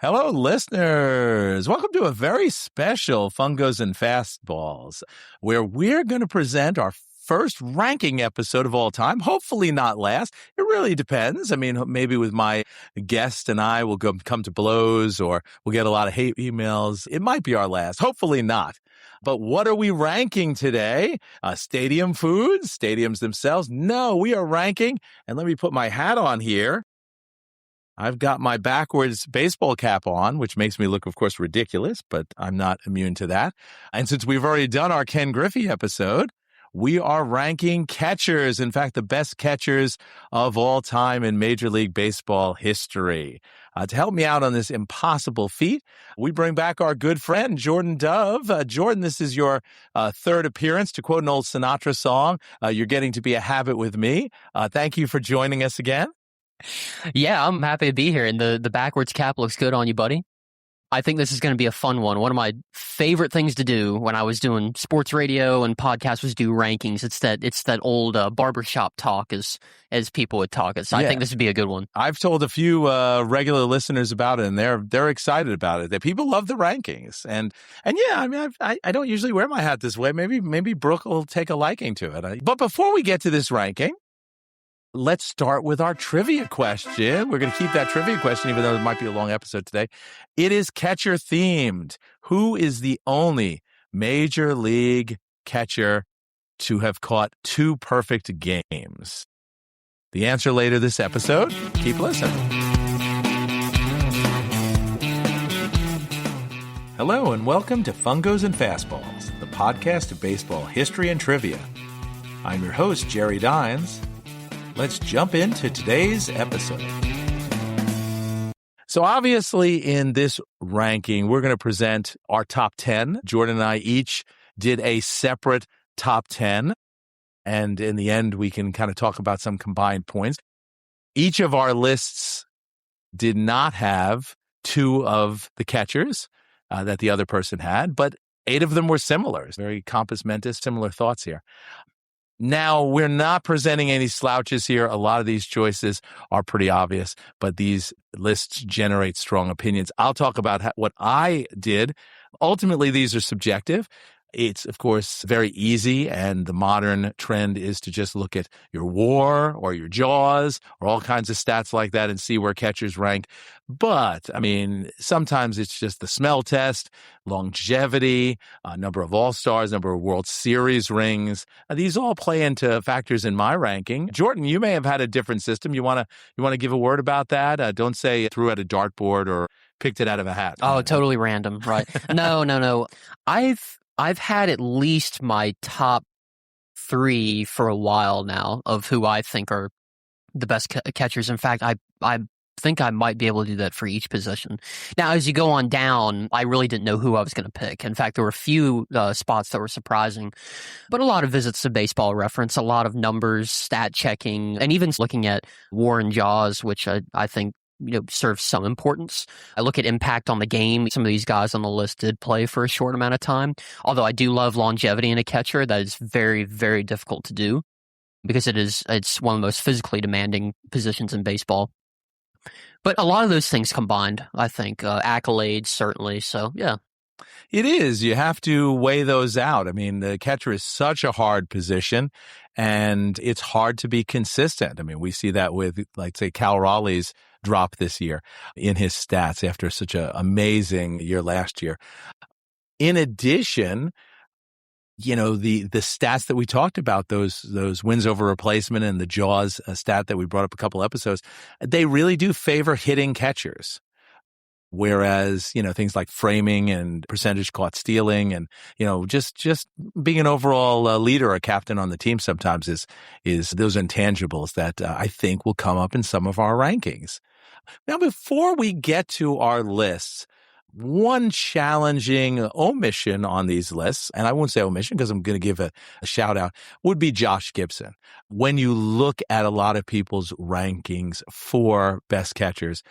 Hello, listeners. Welcome to a very special Fungos and Fastballs, where we're going to present our first ranking episode of all time. Hopefully not last. It really depends. I mean, maybe with my guest and I will come to blows, or we'll get a lot of hate emails. It might be our last. Hopefully not. But what are we ranking today? Stadium foods? Stadiums themselves? No, we are ranking. And let me put my hat on here. I've got my backwards baseball cap on, which makes me look, of course, ridiculous, but I'm not immune to that. And since we've already done our Ken Griffey episode, we are ranking catchers. In fact, the best catchers of all time in Major League Baseball history. To help me out on this impossible feat, we bring back our good friend, Jordan Dove. Jordan, this is your third appearance. To quote an old Sinatra song, you're getting to be a habit with me. Thank you for joining us again. Yeah, I'm happy to be here, and the backwards cap looks good on you, buddy. I think this is going to be a fun one. One of my favorite things to do when I was doing sports radio and podcasts was do rankings. It's that old barbershop talk, as people would talk it. So I think this would be a good one. I've told a few regular listeners about it, and they're excited about it. That people love the rankings, and yeah, I mean, I don't usually wear my hat this way. Maybe Brooke will take a liking to it. But before we get to this ranking, let's start with our trivia question. We're going to keep that trivia question, even though it might be a long episode today. It is catcher themed. Who is the only Major League catcher to have caught 2 perfect games? The answer later this episode. Keep listening. Hello and welcome to Fungos and Fastballs, the podcast of baseball history and trivia. I'm your host, Jerry Dines. Let's jump into today's episode. So obviously in this ranking, we're going to present our top 10. Jordan and I each did a separate top 10. And in the end, we can kind of talk about some combined points. Each of our lists did not have 2 of the catchers that the other person had, but 8 of them were similar. Very compos mentis, similar thoughts here. Now, we're not presenting any slouches here. A lot of these choices are pretty obvious, but these lists generate strong opinions. I'll talk about what I did. Ultimately, these are subjective. It's, of course, very easy, and the modern trend is to just look at your WAR or your JAWS or all kinds of stats like that and see where catchers rank. But, I mean, sometimes it's just the smell test, longevity, number of All-Stars, number of World Series rings. These all play into factors in my ranking. Jordan, you may have had a different system. You want to give a word about that? Don't say threw at a dartboard or picked it out of a hat. Oh, totally random, right? No. I've had at least my top 3 for a while now of who I think are the best catchers. In fact, I think I might be able to do that for each position. Now, as you go on down, I really didn't know who I was going to pick. In fact, there were a few spots that were surprising, but a lot of visits to Baseball Reference, a lot of numbers, stat checking, and even looking at WAR and JAWS, which I think serves some importance. I look at impact on the game. Some of these guys on the list did play for a short amount of time. Although I do love longevity in a catcher, that is very, very difficult to do because it's one of the most physically demanding positions in baseball. But a lot of those things combined, I think, accolades certainly. So yeah. It is. You have to weigh those out. I mean, the catcher is such a hard position, and it's hard to be consistent. I mean, we see that with, like, say, Cal Raleigh's drop this year in his stats after such an amazing year last year. In addition, the stats that we talked about, those wins over replacement and the JAWS stat that we brought up a couple episodes, they really do favor hitting catchers. Whereas, things like framing and percentage caught stealing and, just being an overall leader or captain on the team sometimes is those intangibles that I think will come up in some of our rankings. Now, before we get to our lists, one challenging omission on these lists, and I won't say omission because I'm going to give a shout out, would be Josh Gibson. When you look at a lot of people's rankings for best catchers,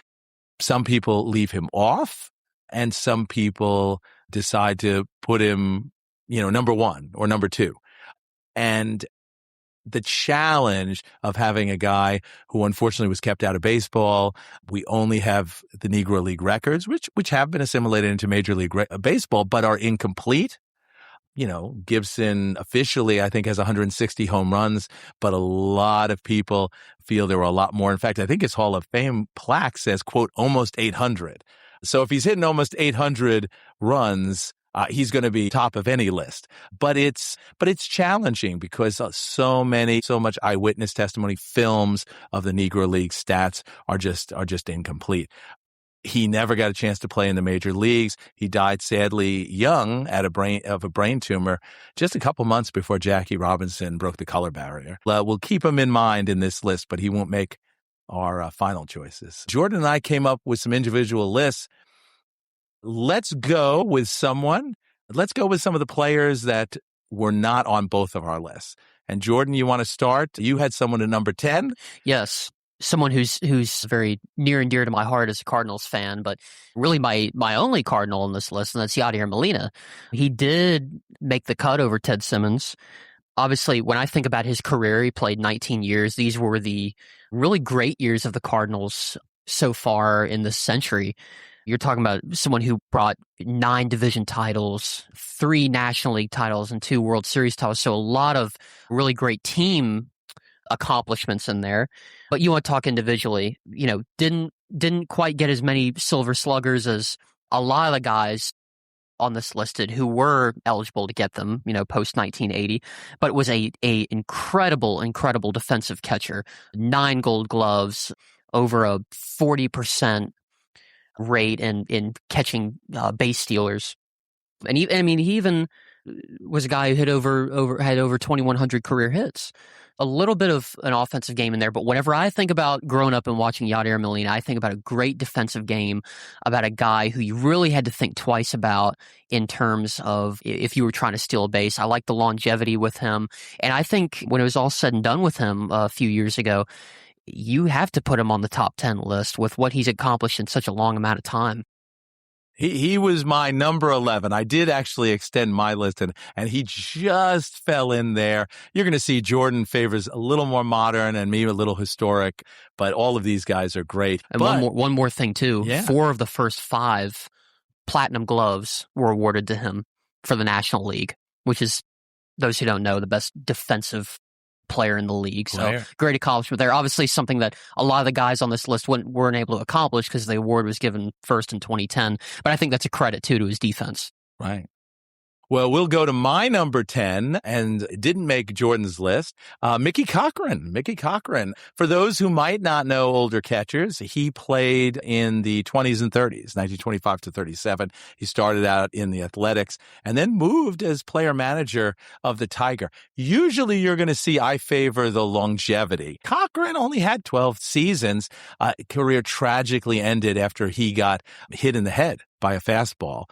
some people leave him off and some people decide to put him, number 1 or number 2. And the challenge of having a guy who unfortunately was kept out of baseball. We only have the Negro League records, which have been assimilated into Major League Baseball, but are incomplete. Gibson officially, I think, has 160 home runs, but a lot of people feel there were a lot more. In fact, I think his Hall of Fame plaque says, quote, almost 800. So if he's hitting almost 800 runs, he's going to be top of any list. But it's challenging because so much eyewitness testimony, films of the Negro League stats are just incomplete. He never got a chance to play in the major leagues. He died sadly young of a brain tumor just a couple months before Jackie Robinson broke the color barrier. We'll keep him in mind in this list, but he won't make our final choices. Jordan and I came up with some individual lists. Let's go with some of the players that were not on both of our lists. And Jordan, you want to start? You had someone at number 10? Yes. Someone who's very near and dear to my heart as a Cardinals fan, but really my only Cardinal on this list, and that's Yadier Molina. He did make the cut over Ted Simmons. Obviously, when I think about his career, he played 19 years. These were the really great years of the Cardinals so far in this century. You're talking about someone who brought 9 division titles, 3 National League titles, and 2 World Series titles. So a lot of really great team accomplishments in there. But you want to talk individually, didn't quite get as many silver sluggers as a lot of the guys on this listed who were eligible to get them, post 1980, but was a incredible defensive catcher. 9 Gold Gloves, over a 40% rate in catching base stealers. And he even was a guy who had over 2,100 career hits. A little bit of an offensive game in there, but whenever I think about growing up and watching Yadier Molina, I think about a great defensive game, about a guy who you really had to think twice about in terms of if you were trying to steal a base. I like the longevity with him, and I think when it was all said and done with him a few years ago, you have to put him on the top 10 list with what he's accomplished in such a long amount of time. He was my number 11. I did actually extend my list, and he just fell in there. You're going to see Jordan favors a little more modern and me a little historic, but all of these guys are great. And one more thing, too. Yeah. 4 of the first 5 platinum gloves were awarded to him for the National League, which is, those who don't know, the best defensive player in the league. So great accomplishment there. Obviously something that a lot of the guys on this list weren't able to accomplish because the award was given first in 2010. But I think that's a credit, too, to his defense. Right. Well, we'll go to my number 10, and it didn't make Jordan's list. Mickey Cochran. Mickey Cochran. For those who might not know older catchers, he played in the 20s and 30s, 1925 to 37. He started out in the Athletics and then moved as player manager of the Tiger. Usually you're going to see I favor the longevity. Cochran only had 12 seasons. Career tragically ended after he got hit in the head by a fastball,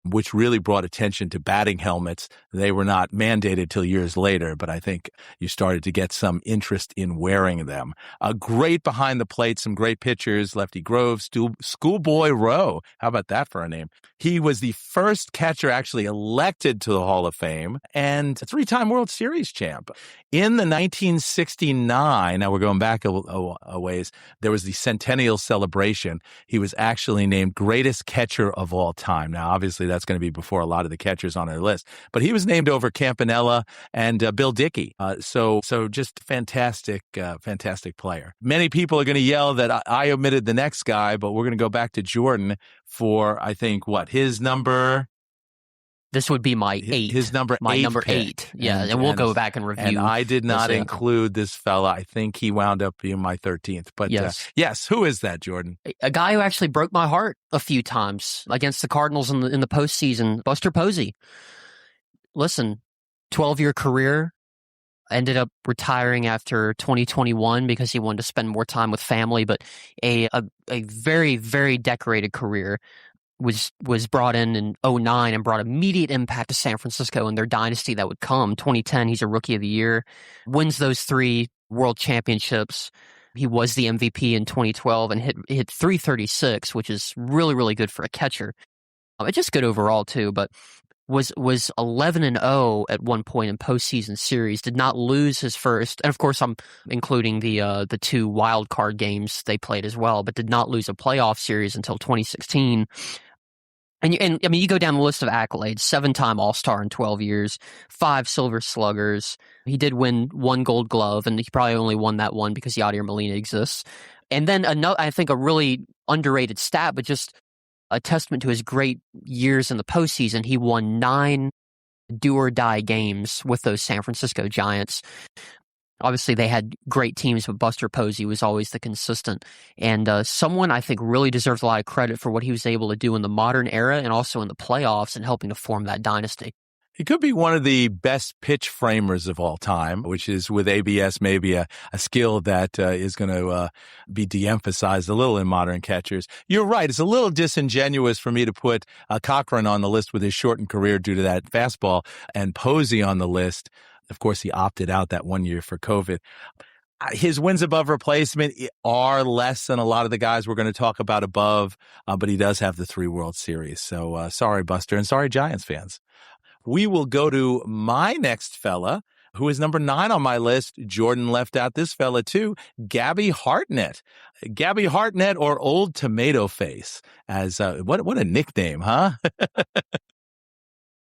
which really brought attention to batting helmets. They were not mandated till years later, but I think you started to get some interest in wearing them. A great behind the plate, some great pitchers, Lefty Grove, Schoolboy Rowe. How about that for a name? He was the first catcher actually elected to the Hall of Fame and a 3-time World Series champ. In the 1969, now we're going back a ways, there was the centennial celebration. He was actually named greatest catcher of all time. Now, obviously, that's going to be before a lot of the catchers on our list. But he was named over Campanella and Bill Dickey. So just fantastic player. Many people are going to yell that I omitted the next guy, but we're going to go back to Jordan for, I think, his number... This would be my 8. His number 8. My number 8. Yeah, and we'll go back and review. And I did not include this fella. I think he wound up being my 13th. But yes, who is that, Jordan? A guy who actually broke my heart a few times against the Cardinals in the postseason, Buster Posey. Listen, 12-year career, ended up retiring after 2021 because he wanted to spend more time with family, but a very, very decorated career. Was brought in 2009 and brought immediate impact to San Francisco and their dynasty that would come. 2010, he's a Rookie of the Year, wins those 3 World Championships. He was the MVP in 2012 and hit 336, which is really, really good for a catcher. It's just good overall, too. But was 11-0 at one point in postseason series. Did not lose his first, and of course I'm including the two wild card games they played as well, but did not lose a playoff series until 2016. And I mean, you go down the list of accolades: 7-time All-Star in 12 years, 5 Silver Sluggers. He did win 1 Gold Glove, and he probably only won that one because Yadier Molina exists. And then another, I think, a really underrated stat, but just a testament to his great years in the postseason. He won 9 do-or-die games with those San Francisco Giants. Obviously, they had great teams, but Buster Posey was always the consistent. And someone I think really deserves a lot of credit for what he was able to do in the modern era and also in the playoffs and helping to form that dynasty. He could be one of the best pitch framers of all time, which is with ABS maybe a skill that is going to be de-emphasized a little in modern catchers. You're right. It's a little disingenuous for me to put Cochran on the list with his shortened career due to that fastball and Posey on the list. Of course, he opted out that one year for COVID. His wins above replacement are less than a lot of the guys we're going to talk about above, but he does have the 3 World Series. So sorry, Buster, and sorry, Giants fans. We will go to my next fella, who is number 9 on my list. Jordan left out this fella too, Gabby Hartnett. Gabby Hartnett, or Old Tomato Face, as what a nickname, huh?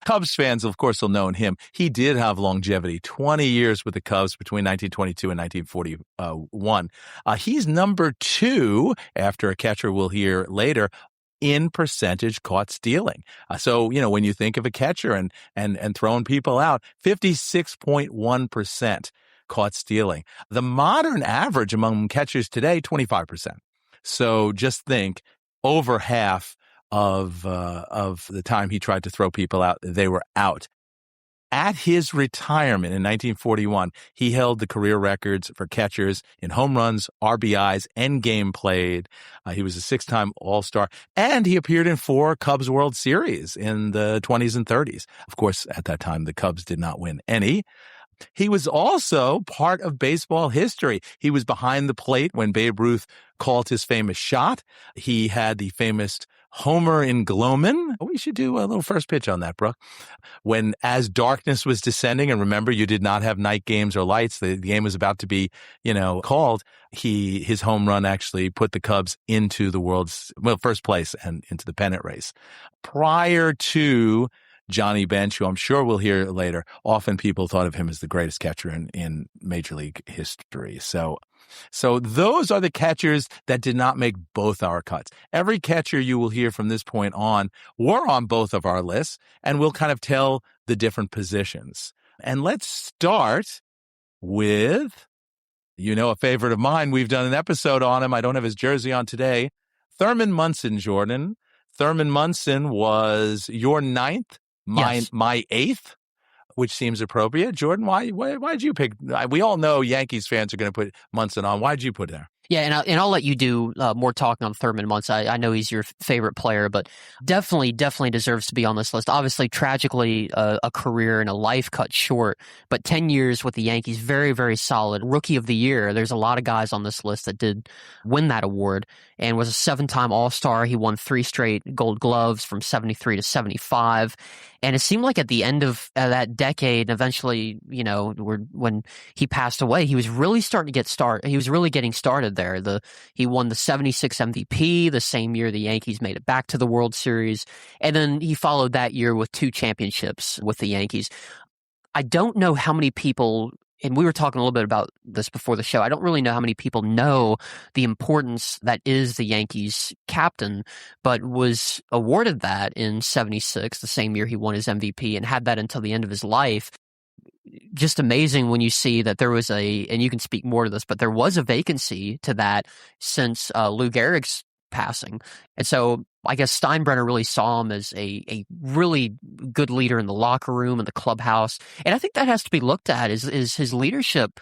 Cubs fans, of course, will know him. He did have longevity, 20 years with the Cubs between 1922 and 1941. He's number 2, after a catcher we'll hear later, in percentage caught stealing. So, when you think of a catcher and throwing people out, 56.1% caught stealing. The modern average among catchers today, 25%. So just think, over half of the time he tried to throw people out, they were out. At his retirement in 1941, he held the career records for catchers in home runs, RBIs, and game played. He was a 6-time All-Star, and he appeared in 4 Cubs World Series in the 20s and 30s. Of course, at that time, the Cubs did not win any. He was also part of baseball history. He was behind the plate when Babe Ruth called his famous shot. He had the famous homer in Gloman. We should do a little first pitch on that, Brooke. When, as darkness was descending, and remember, you did not have night games or lights, the game was about to be, called, his home run actually put the Cubs into the first place and into the pennant race. Prior to Johnny Bench, who I'm sure we'll hear later, often people thought of him as the greatest catcher in Major League history. So those are the catchers that did not make both our cuts. Every catcher you will hear from this point on were on both of our lists, and we'll kind of tell the different positions. And let's start with, a favorite of mine. We've done an episode on him. I don't have his jersey on today. Thurman Munson, Jordan. Thurman Munson was your 9th, my 8th, which seems appropriate. Jordan, why'd you pick? We all know Yankees fans are going to put Munson on. Why'd you put it there? Yeah, and I'll let you do more talking on Thurman Munson. I know he's your favorite player, but definitely deserves to be on this list. Obviously, tragically, a career and a life cut short, but 10 years with the Yankees, very, very solid. Rookie of the Year. There's a lot of guys on this list that did win that award, and was a 7-time All-Star. He won 3 straight Gold Gloves from 73 to 75. And it seemed like at the end of that decade, eventually, when he passed away, he was really starting to get started. He was really getting started there. He won the 76 MVP the same year the Yankees made it back to the World Series. And then he followed that year with 2 championships with the Yankees. I don't know how many people, and we were talking a little bit about this before the show, I don't really know how many people know the importance that is the Yankees captain, but was awarded that in 76, the same year he won his MVP, and had that until the end of his life. Just amazing when you see that there was and you can speak more to this, but there was a vacancy to that since Lou Gehrig's passing. And so I guess Steinbrenner really saw him as a really good leader in the locker room and the clubhouse. And I think that has to be looked at is his leadership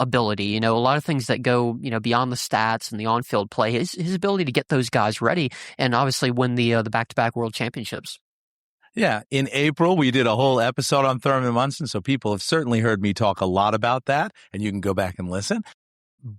ability. A lot of things that go, beyond the stats and the on-field play, his ability to get those guys ready and obviously win the back-to-back world championships. Yeah. In April, we did a whole episode on Thurman Munson, so people have certainly heard me talk a lot about that, and you can go back and listen.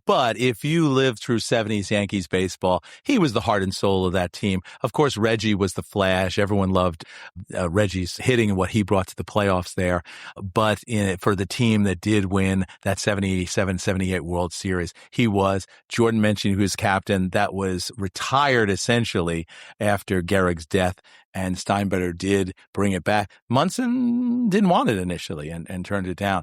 But if you lived through 70s Yankees baseball, he was the heart and soul of that team. Of course, Reggie was the flash. Everyone loved Reggie's hitting and what he brought to the playoffs there. But for the team that did win that 77-78 World Series, he was. Jordan mentioned he was captain. That was retired essentially after Gehrig's death, and Steinbrenner did bring it back. Munson didn't want it initially and turned it down.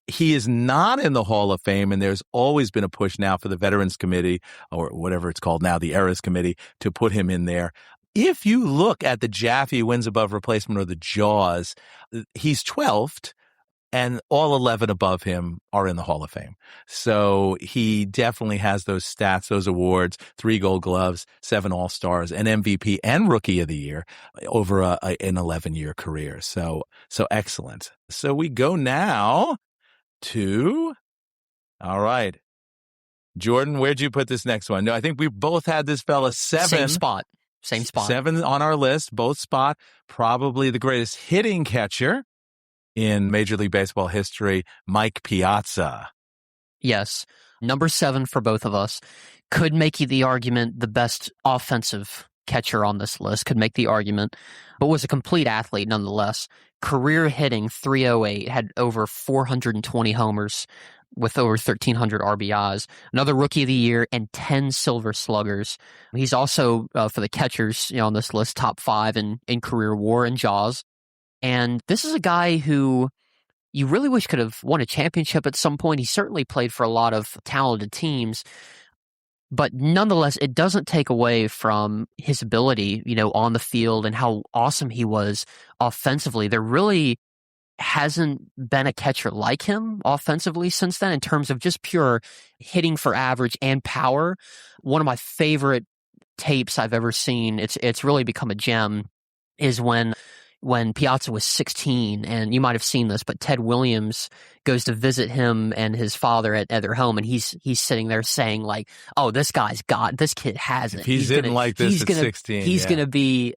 He is not in the Hall of Fame, and there's always been a push now for the Veterans Committee, or whatever it's called now, the Eras Committee, to put him in there. If you look at the Jaffe wins above replacement or the Jaws, he's 12th, and all 11 above him are in the Hall of Fame. So he definitely has those stats, those awards, 3 Gold Gloves, 7 All-Stars, an MVP and Rookie of the Year over an 11-year career. So excellent. So we go now to, all right, Jordan, where'd you put this next one? No, I think we both had this fella 7. Same spot. 7 on our list, both spot. Probably the greatest hitting catcher in Major League Baseball history, Mike Piazza. Yes. Number 7 for both of us. Could make you the argument the best offensive catcher on this list, could make the argument, but was a complete athlete nonetheless. Career hitting 308, had over 420 homers with over 1,300 RBIs. Another Rookie of the Year and 10 Silver Sluggers. He's also, for the catchers on this list, top 5 in career WAR and JAWS. And this is a guy who you really wish could have won a championship at some point. He certainly played for a lot of talented teams. But nonetheless, it doesn't take away from his ability, on the field and how awesome he was offensively. There really hasn't been a catcher like him offensively since then in terms of just pure hitting for average and power. One of my favorite tapes I've ever seen, it's really become a gem, is when Piazza was 16, and you might have seen this, but Ted Williams goes to visit him and his father at their home, and he's sitting there saying like, "Oh, this kid has it. If he's hitting like this at 16, he's gonna be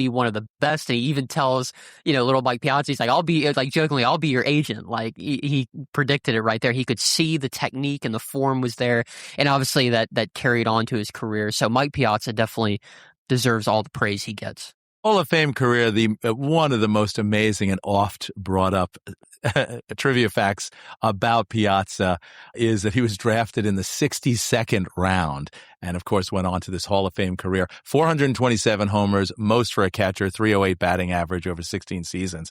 one of the best." And he even tells little Mike Piazza, he's like, "I'll be jokingly, I'll be your agent." Like he predicted it right there. He could see the technique and the form was there, and obviously that carried on to his career. So Mike Piazza definitely deserves all the praise he gets. Hall of Fame career, one of the most amazing and oft brought up trivia facts about Piazza is that he was drafted in the 62nd round and, of course, went on to this Hall of Fame career. 427 homers, most for a catcher, 308 batting average over 16 seasons.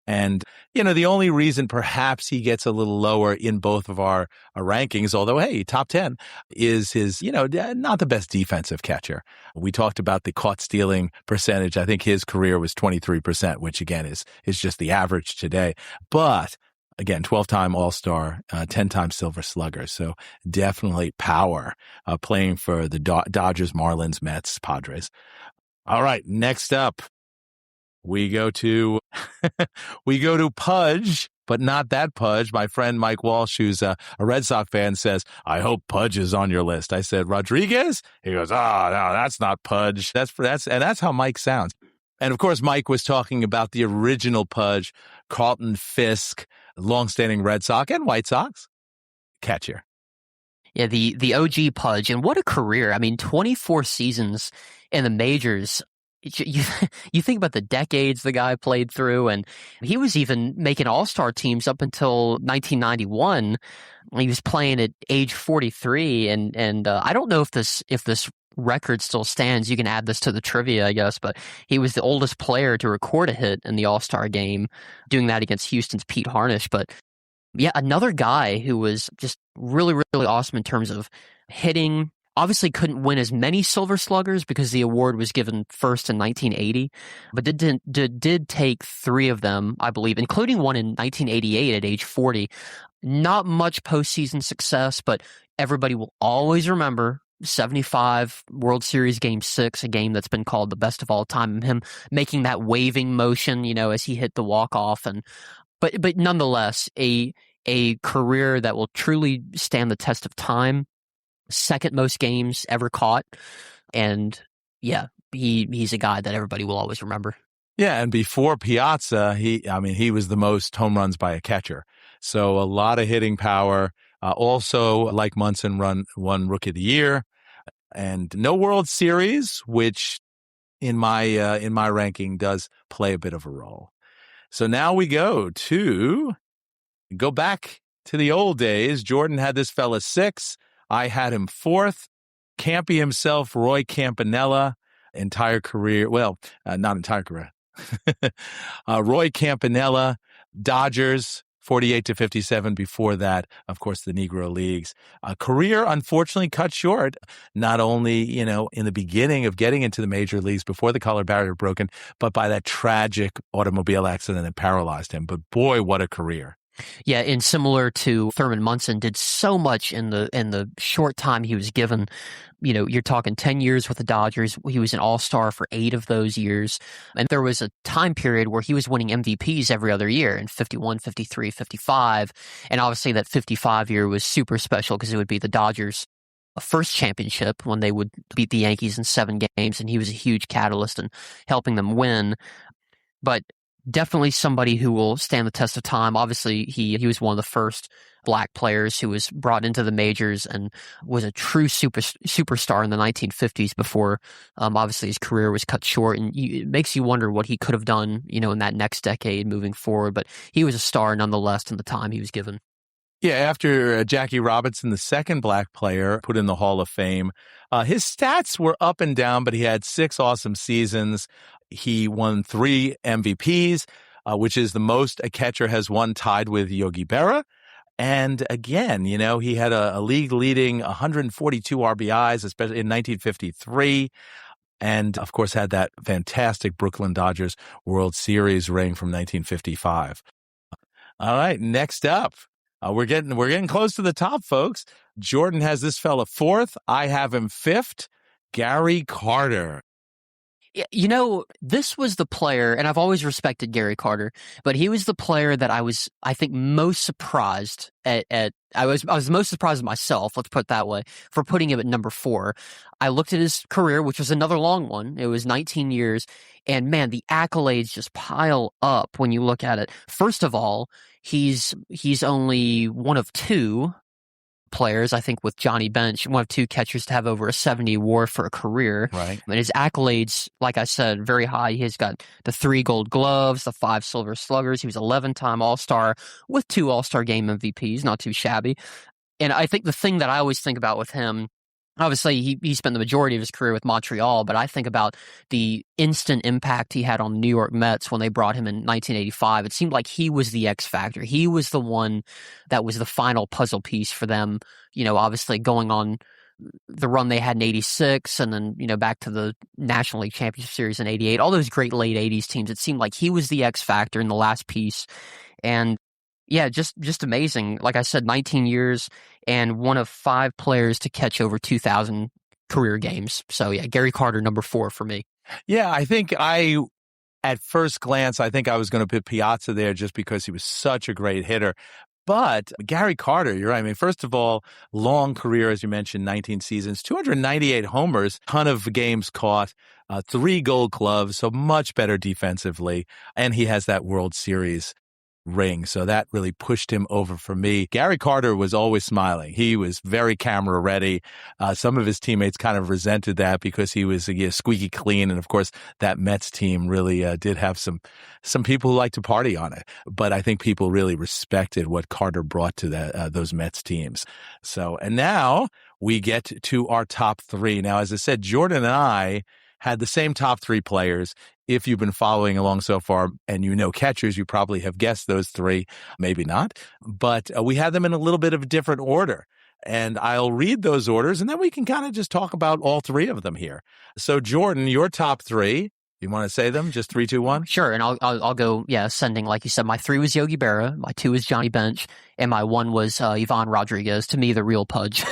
And the only reason perhaps he gets a little lower in both of our rankings, although, hey, top 10, is his, not the best defensive catcher. We talked about the caught stealing percentage. I think his career was 23%, which again is just the average today. But again, 12-time All-Star, 10-time Silver Slugger. So definitely power playing for the Dodgers, Marlins, Mets, Padres. All right, next up. We go to Pudge, but not that Pudge. My friend Mike Walsh, who's a Red Sox fan, says, "I hope Pudge is on your list." I said, "Rodriguez?" He goes, "Oh, no, that's not Pudge. That's how Mike sounds." And of course, Mike was talking about the original Pudge, Carlton Fisk, longstanding Red Sox and White Sox catcher. Yeah, the OG Pudge, and what a career! I mean, 24 seasons in the majors. You think about the decades the guy played through, and he was even making all-star teams up until 1991. He was playing at age 43, and I don't know if this record still stands. You can add this to the trivia, I guess, but he was the oldest player to record a hit in the all-star game, doing that against Houston's Pete Harnisch. But yeah, another guy who was just really, really awesome in terms of hitting. Obviously couldn't win as many Silver Sluggers because the award was given first in 1980, but did take 3 of them, I believe, including one in 1988 at age 40. Not much postseason success, but everybody will always remember 75 World Series Game 6, a game that's been called the best of all time, and him making that waving motion, as he hit the walk-off. But nonetheless, a career that will truly stand the test of time. Second most games ever caught. And yeah, he's a guy that everybody will always remember. Yeah, and before Piazza, he was the most home runs by a catcher. So a lot of hitting power, Also, like Munson, won Rookie of the Year, and no World Series, which in my ranking does play a bit of a role. So now we go back to the old days. Jordan had this fella 6. I had him 4th. Campy himself, Roy Campanella, entire career. Well, not entire career. Roy Campanella, Dodgers, 48 to 57. Before that, of course, the Negro Leagues. Career, unfortunately, cut short, not only, in the beginning of getting into the major leagues before the color barrier broken, but by that tragic automobile accident that paralyzed him. But boy, what a career. Yeah, and similar to Thurman Munson, did so much in the short time he was given. You're talking 10 years with the Dodgers. He was an all-star for 8 of those years. And there was a time period where he was winning MVPs every other year in 51, 53, 55. And obviously that 55 year was super special because it would be the Dodgers' first championship when they would beat the Yankees in 7 games. And he was a huge catalyst in helping them win. But definitely somebody who will stand the test of time. Obviously, he was one of the first black players who was brought into the majors and was a true superstar in the 1950s before, obviously, his career was cut short. And it makes you wonder what he could have done, in that next decade moving forward. But he was a star nonetheless in the time he was given. Yeah, after Jackie Robinson, the second black player put in the Hall of Fame, his stats were up and down, but he had 6 awesome seasons. He won 3 MVPs, which is the most a catcher has won, tied with Yogi Berra. And again, he had a league-leading 142 RBIs, especially in 1953. And, of course, had that fantastic Brooklyn Dodgers World Series ring from 1955. All right, next up. We're getting close to the top, folks. Jordan has this fella 4th. I have him 5th. Gary Carter. This was the player, and I've always respected Gary Carter, but he was the player that I think, most surprised at. I was most surprised at myself, let's put it that way, for putting him at number 4. I looked at his career, which was another long one. It was 19 years, and man, the accolades just pile up when you look at it. First of all, he's only one of 2 players, I think, with Johnny Bench, one of 2 catchers to have over a 70 WAR for a career. Right. And his accolades, like I said, very high. He's got the 3 Gold Gloves, the 5 Silver Sluggers. He was 11-time All-Star with 2 All-Star Game MVPs, not too shabby. And I think the thing that I always think about with him, obviously, he spent the majority of his career with Montreal, but I think about the instant impact he had on the New York Mets when they brought him in 1985. It seemed like he was the X factor. He was the one that was the final puzzle piece for them, obviously going on the run they had in 86 and then, back to the National League Championship Series in 88. All those great late 80s teams, it seemed like he was the X factor in the last piece. And yeah, just amazing. Like I said, 19 years and one of 5 players to catch over 2,000 career games. So yeah, Gary Carter, number 4 for me. Yeah, I think at first glance, I think I was going to put Piazza there just because he was such a great hitter. But Gary Carter, you're right. I mean, first of all, long career, as you mentioned, 19 seasons, 298 homers, ton of games caught, 3 Gold Gloves, so much better defensively. And he has that World Series ring. So that really pushed him over for me. Gary Carter was always smiling. He was very camera ready. Some of his teammates kind of resented that because he was squeaky clean. And of course, that Mets team really did have some people who liked to party on it. But I think people really respected what Carter brought to those Mets teams. So, and now we get to our top 3. Now, as I said, Jordan and I had the same top 3 players. If you've been following along so far and catchers, you probably have guessed those 3, maybe not. But we had them in a little bit of a different order. And I'll read those orders, and then we can kind of just talk about all 3 of them here. So, Jordan, your top 3. You want to say them? Just 3, 2, 1? Sure, and I'll go, ascending, like you said. My 3 was Yogi Berra, my 2 was Johnny Bench, and my 1 was Ivan Rodriguez, to me, the real Pudge.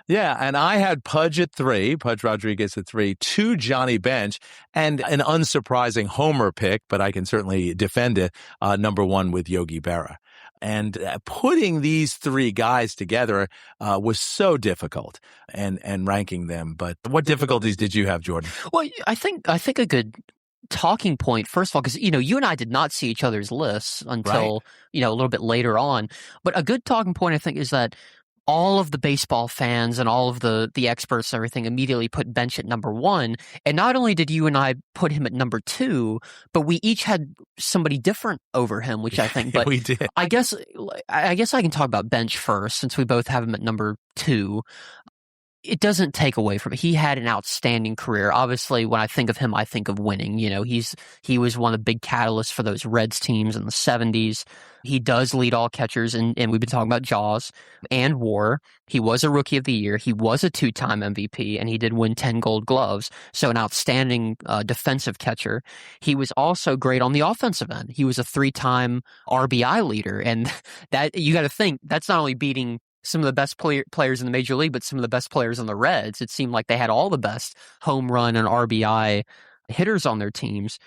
Yeah, and I had Pudge at 3, Pudge Rodriguez at 3, 2 Johnny Bench, and an unsurprising homer pick, but I can certainly defend it, number 1 with Yogi Berra. And putting these 3 guys together was so difficult, and ranking them. But what difficulties did you have, Jordan? Well, I think a good talking point, first of all, because, you and I did not see each other's lists until, a little bit later on. But a good talking point, I think, is that all of the baseball fans and all of the experts and everything immediately put Bench at number 1. And not only did you and I put him at number 2, but we each had somebody different over him, which I think. But we did. I guess I can talk about Bench first, since we both have him at number 2. It doesn't take away from it. He had an outstanding career. Obviously, when I think of him, I think of winning. He was one of the big catalysts for those Reds teams in the 70s. He does lead all catchers, and we've been talking about Jaws and WAR. He was a Rookie of the Year. He was a 2-time MVP, and he did win 10 Gold Gloves. So an outstanding defensive catcher. He was also great on the offensive end. He was a 3-time RBI leader, and that you got to think that's not only beating some of the best players in the Major League, but some of the best players in the Reds. It seemed like they had all the best home run and RBI hitters on their teams.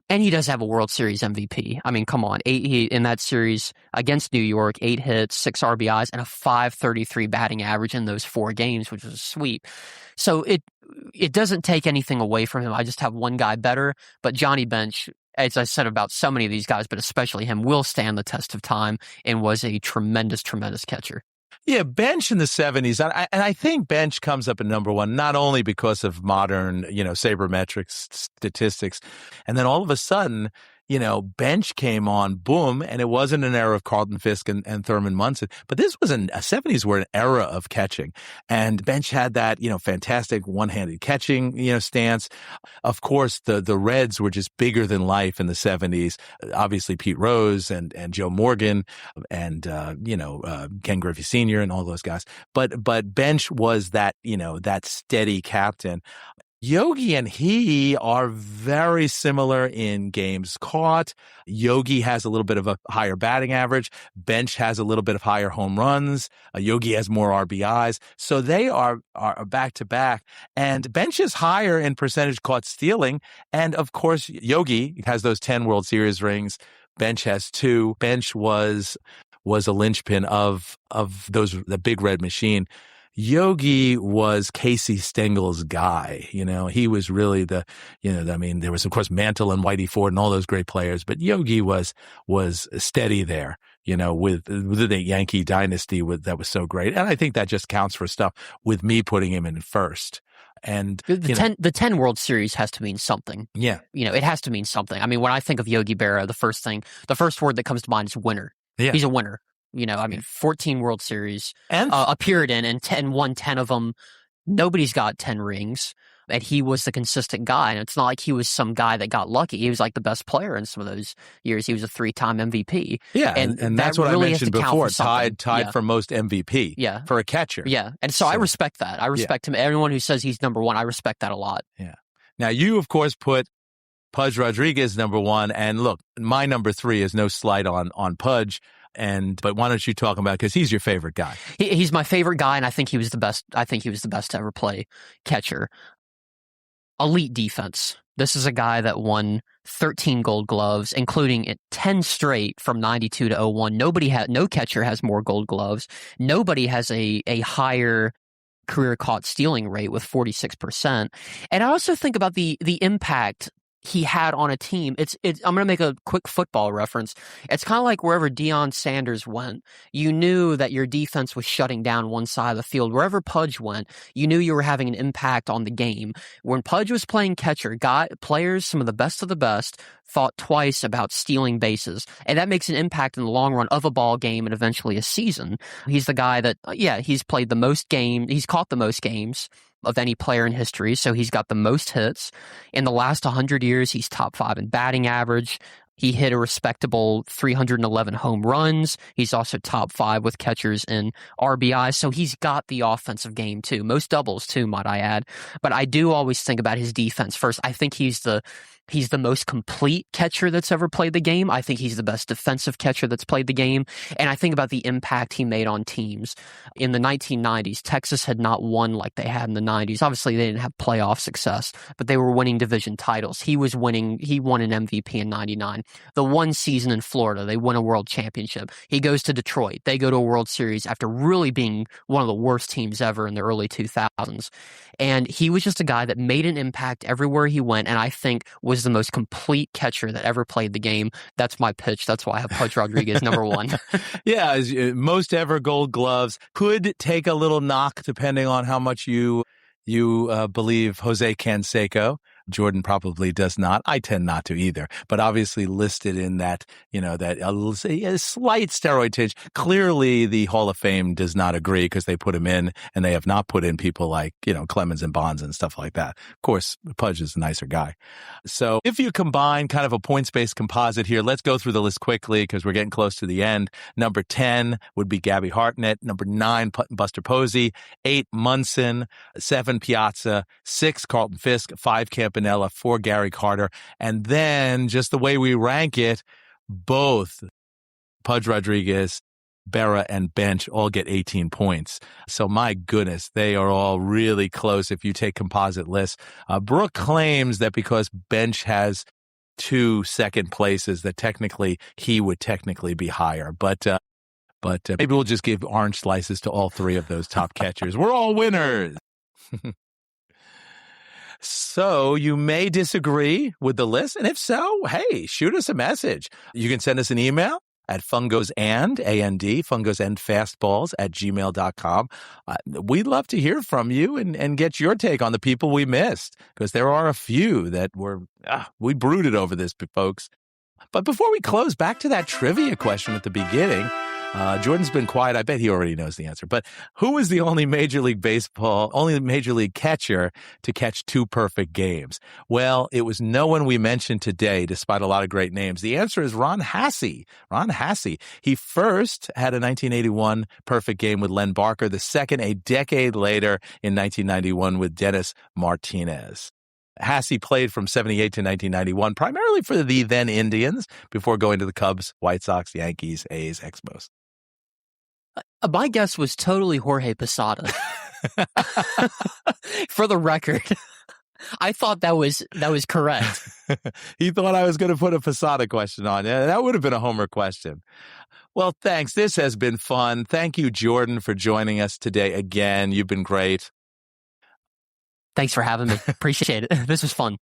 And he does have a World Series MVP. I mean, come on. In that series against New York, 8 hits, 6 RBIs, and a .533 batting average in those 4 games, which was a sweep. So it doesn't take anything away from him. I just have one guy better. But Johnny Bench, as I said about so many of these guys, but especially him, will stand the test of time and was a tremendous, tremendous catcher. Yeah, Bench in the 70s, and I think Bench comes up at number 1, not only because of modern, sabermetrics statistics, and then all of a sudden, Bench came on, boom, and it wasn't an era of Carlton Fisk and Thurman Munson, but this was 70s were an era of catching, and Bench had that, fantastic one-handed catching, stance. Of course, the Reds were just bigger than life in the 70s. Obviously, Pete Rose and Joe Morgan and, Ken Griffey Sr. and all those guys. But Bench was that, that steady captain. Yogi and he are very similar in games caught. Yogi has a little bit of a higher batting average. Bench has a little bit of higher home runs. Yogi has more RBIs. So they are back to back. And Bench is higher in percentage caught stealing. And of course, Yogi has those 10 World Series rings. Bench has 2. Bench was a linchpin of the big red machine. Yogi was Casey Stengel's guy. He was really there was, of course, Mantle and Whitey Ford and all those great players, but Yogi was steady there, with the Yankee dynasty that was so great. And I think that just counts for stuff with me putting him in first. And the 10 World Series has to mean something. Yeah. It has to mean something. I mean, when I think of Yogi Berra, the first word that comes to mind is winner. Yeah. He's a winner. 14 World Series appeared in and won 10 of them. Nobody's got 10 rings, and he was the consistent guy. And it's not like he was some guy that got lucky. He was like the best player in some of those years. He was a 3-time MVP. Yeah, and that's what really I mentioned before. Tied for most MVP for a catcher. Yeah, and so I respect that. I respect him. Everyone who says he's number 1, I respect that a lot. Yeah. Now, you, of course, put Pudge Rodriguez number 1. And look, my number 3 is no slight on Pudge. But why don't you talk about, because he's your favorite guy? He's my favorite guy, and I think he was the best. I think he was the best to ever play catcher. Elite defense. This is a guy that won 13 Gold Gloves, including 10 straight from 92 to 01. No catcher has more Gold Gloves. Nobody has a higher career caught stealing rate with 46%. And I also think about the impact he had on a team. I'm going to make a quick football reference. It's kind of like wherever Deion Sanders went, you knew that your defense was shutting down one side of the field. Wherever Pudge went, you knew you were having an impact on the game. When Pudge was playing catcher, players, some of the best, thought twice about stealing bases. And that makes an impact in the long run of a ball game and eventually a season. He's the guy that, he's played the most games. He's caught the most games of any player in history, so he's got the most hits. In the last 100 years, he's top 5 in batting average. He hit a respectable 311 home runs. He's also top 5 with catchers in RBI, so he's got the offensive game too. Most doubles too, might I add. But I do always think about his defense first. I think he's the most complete catcher that's ever played the game. I think he's the best defensive catcher that's played the game. And I think about the impact he made on teams. In the 1990s, Texas had not won like they had in the 90s. Obviously, they didn't have playoff success, but they were winning division titles. He won an MVP in 99. The one season in Florida, they win a world championship. He goes to Detroit. They go to a World Series after really being one of the worst teams ever in the early 2000s. And he was just a guy that made an impact everywhere he went, and I think was the most complete catcher that ever played the game. That's my pitch. That's why I have Pudge Rodriguez number one. Yeah, most ever Gold Gloves. Could take a little knock depending on how much you believe Jose Canseco. Jordan probably does not. I tend not to either, but obviously listed in that, that a slight steroid tinge. Clearly the Hall of Fame does not agree because they put him in, and they have not put in people like, Clemens and Bonds and stuff like that. Of course, Pudge is a nicer guy. So if you combine kind of a points-based composite here, let's go through the list quickly because we're getting close to the end. Number 10 would be Gabby Hartnett. Number 9, Buster Posey. 8, Munson. 7, Piazza. 6, Carlton Fisk. 5, Campanella. 4, Gary Carter. And then just the way we rank it, both Pudge Rodriguez, Berra, and Bench all get 18 points. So my goodness, they are all really close if you take composite lists. Brooke claims that because Bench has 2 second places that technically he would technically be higher. But maybe we'll just give orange slices to all 3 of those top catchers. We're all winners. So you may disagree with the list. And if so, hey, shoot us a message. You can send us an email at fungosandfastballs@gmail.com. We'd love to hear from you and get your take on the people we missed, because there are a few that we brooded over this, folks. But before we close, back to that trivia question at the beginning. Jordan's been quiet. I bet he already knows the answer. But who was the only Major League catcher to catch 2 perfect games? Well, it was no one we mentioned today, despite a lot of great names. The answer is Ron Hassey. Ron Hassey. He first had a 1981 perfect game with Len Barker. The second, a decade later, in 1991 with Dennis Martinez. Hassey played from 78 to 1991, primarily for the then Indians, before going to the Cubs, White Sox, Yankees, A's, Expos. My guess was totally Jorge Posada. For the record, I thought that was correct. He thought I was going to put a Posada question on. Yeah, that would have been a homer question. Well, thanks. This has been fun. Thank you, Jordan, for joining us today again. You've been great. Thanks for having me. Appreciate it. This was fun.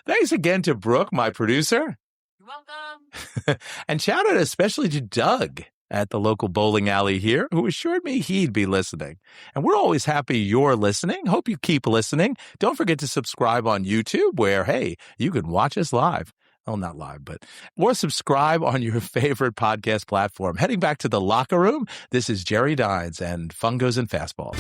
Thanks again to Brooke, my producer. You're welcome. And shout out especially to Doug at the local bowling alley here, who assured me he'd be listening. And we're always happy you're listening. Hope you keep listening. Don't forget to subscribe on YouTube, where, hey, you can watch us live. Well, not live, or subscribe on your favorite podcast platform. Heading back to the locker room, this is Jerry Dines and Fungos and Fastballs.